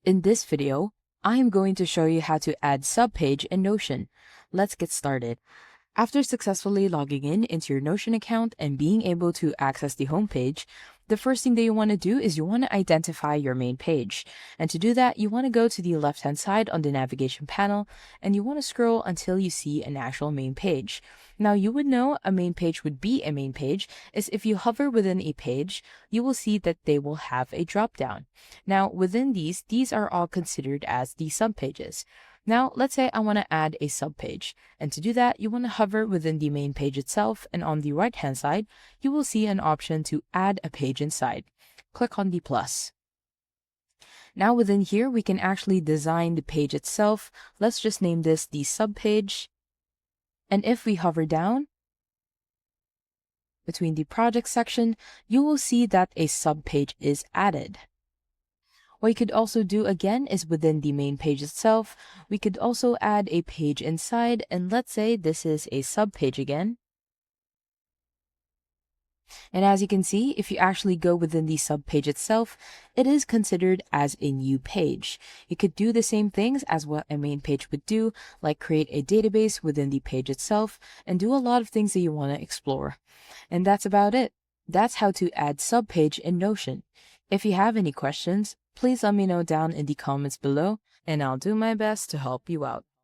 In this video, I am going to show you how to add Subpage in Notion. Let's get started. After successfully logging in into your Notion account and being able to access the homepage, the first thing that you want to do is you want to identify your main page. And to do that, you want to go to the left-hand side on the navigation panel and you want to scroll until you see an actual main page. Now, you would know a main page would be a main page is if you hover within a page, you will see that they will have a drop-down. Now, within these are all considered as the subpages. Now, let's say I want to add a subpage. And to do that, you want to hover within the main page itself, and on the right-hand side, you will see an option to add a page inside. Click on the plus. Now within here, we can actually design the page itself. Let's just name this the subpage. And if we hover down between the project section, you will see that a subpage is added. What you could also do again is within the main page itself, we could also add a page inside, and let's say this is a subpage again. And as you can see, if you actually go within the subpage itself, it is considered as a new page. You could do the same things as what a main page would do, like create a database within the page itself and do a lot of things that you want to explore. And that's about it. That's how to add Subpage in Notion. If you have any questions, please let me know down in the comments below, and I'll do my best to help you out.